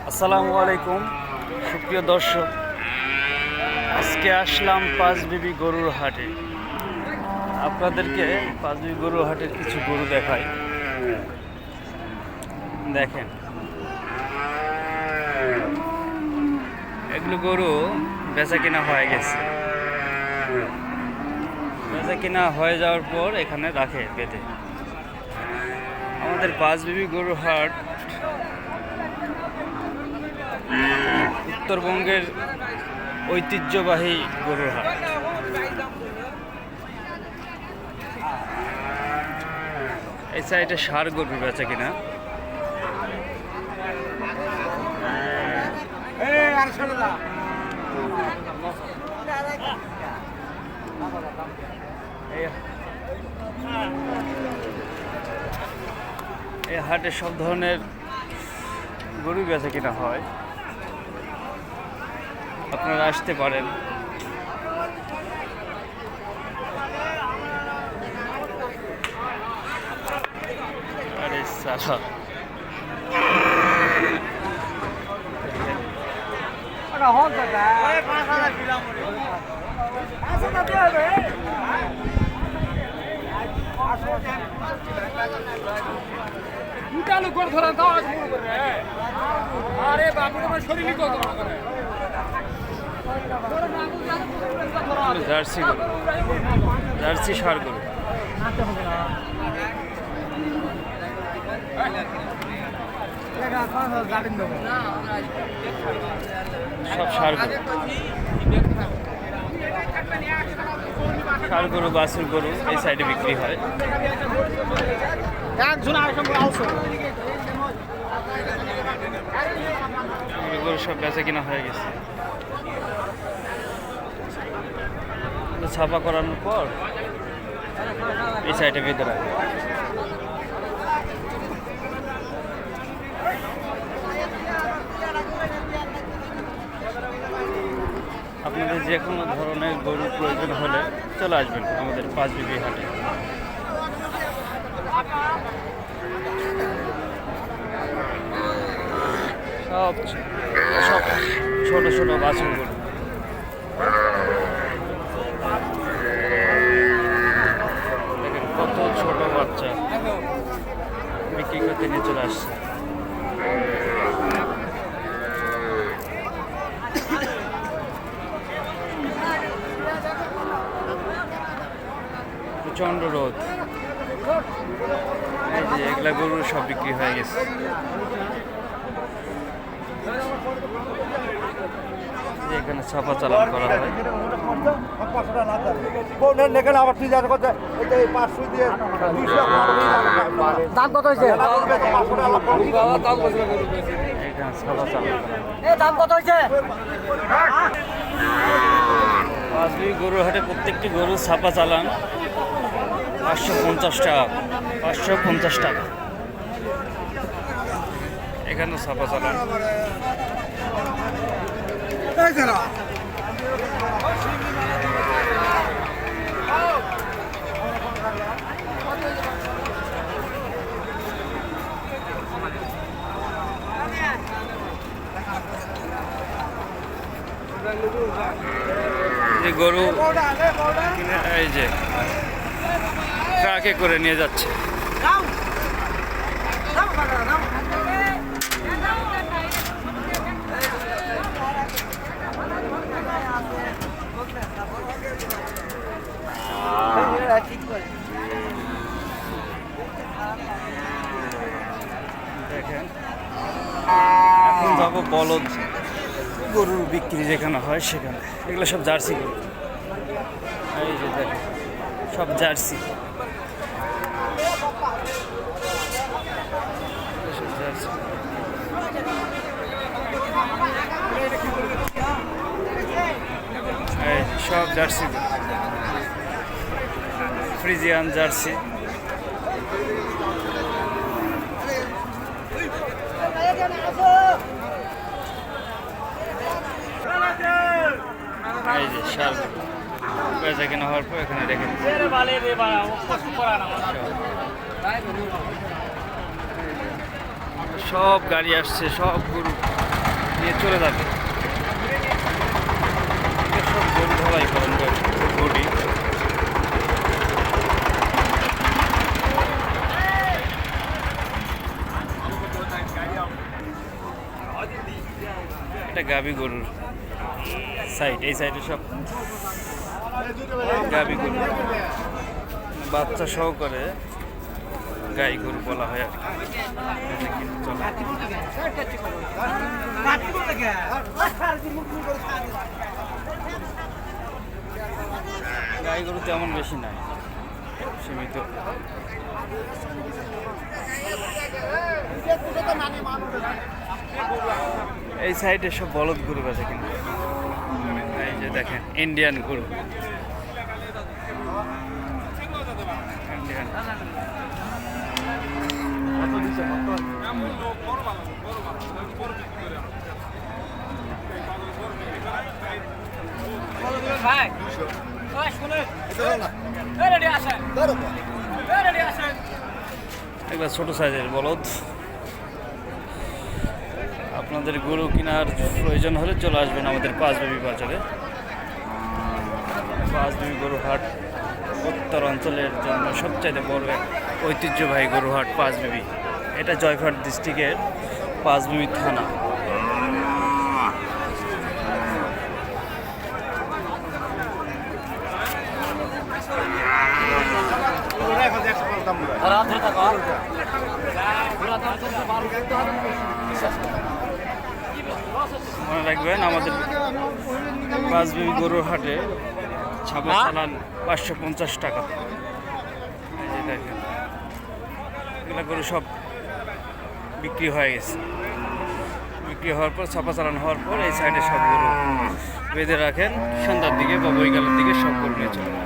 আসসালামু আলাইকুম সুপ্রিয় দর্শক, আজকে আসলাম পাঁচবিবি গরুর হাটে। আপনাদেরকে পাঁচবিবি গরুর হাটের কিছু গরু দেখাই। দেখেন, এগুলো গরু বেচা কিনা হয়ে গেছে। বেচা কিনা হয়ে যাওয়ার পর এখানে রাখে বেঁধে। আমাদের পাঁচবিবি গরুর হাট উত্তরবঙ্গের ঐতিহ্যবাহী গরুর হাট। এই সাইডে ষাঁড় গরু বেচা কিনা। এই হাটে সব ধরনের গরু বেচা কিনা হয়, আপনারা আসতে পারেন। আরে সারা জার্সি গরু, জার্সি ষাঁড় গরু। সব ষাঁড় গরু, ষাঁড় গরু বাছুর গরু এই সাইডে বিক্রি হয়। গরু সব বেচা কিনা হয়ে গেছে। ছাপা করানোর পর এই সাইডে বেঁধে রাখে। আপনাদের যে কোনো ধরনের গরুর প্রয়োজন হলে চলে আসবেন আমাদের পাঁচবিবি হাটে। সব সব ছোট ছোট বাছুর গরু। দেখেন কত ছোট বাচ্চা বিক্রি করতে নিয়ে চলে আসছে। প্রচণ্ড রোদ। এই যে এগুলা গরু সব বিক্রি হয়ে গেছে। এখানে ছাপা চালান করা হয়। দাম কত হয়েছে? এখানে ছাপা চালান করা হয়। দাম কত হয়েছে? পাঁচবিবি গরুর হাটে প্রত্যেকটি গরুর ছাপা চালান 550 টাকা, 550 টাকা। এখানে ছাপা চালান। যে গরু এই যে ট্রাকে করে নিয়ে যাচ্ছে। দেখেন, এখন যাবো বলদ গরুর বিক্রি যেখানে হয় সেখানে। এগুলো সব জার্সি গরু। এই যে দেখেন সব জার্সি। সব জার্সি, ফ্রিজিয়ান জার্সি। এই যে ষাঁড় বেচা কেনা হওয়ার পর এখানে রেখে সব গাড়ি আসছে, সব গরু নিয়ে চলে যাবে। সব গরু ঢালাই করেন গরুটি। এটা গাবি গরুর সাইড, এই সাইডে সব গাবি গরু, বাচ্চা সহকারে গাই গরু বলা হয় আর কি। এটা কিন্তু চলে। গাই গরু তেমন বেশি নাই, সীমিত। এই সাইডে সব বলদ গরু আছে কিন্তু। এই যে দেখেন ইন্ডিয়ান গরু, ইন্ডিয়ান। একবার ছোট সাইজের বলদ। আপনাদের গরু কেনার প্রয়োজন হলে চলে আসবেন আমাদের পাঁচবিবি বাজারে। পাঁচবিবি গরু হাট উত্তর অঞ্চলের জন্য সবচাইতে বড় এক ঐতিহ্যবাহী গরু হাট পাঁচবিবি। এটা জয়পুরহাট ডিস্ট্রিক্টের পাঁচবিবি থানা। মনে রাখবেন আমাদের পাঁচবিবি গরুর হাটে ছাপা চালান 550 টাকা। এই যে দেখেন এগুলো গরু সব বিক্রি হয়ে গেছে। বিক্রি হওয়ার পর ছাপা চালান হওয়ার পর এই সাইডে সব গরু বেঁধে রাখেন, সন্ধ্যার দিকে বা বৈকালের দিকে সব গরু নিয়ে চলে যান।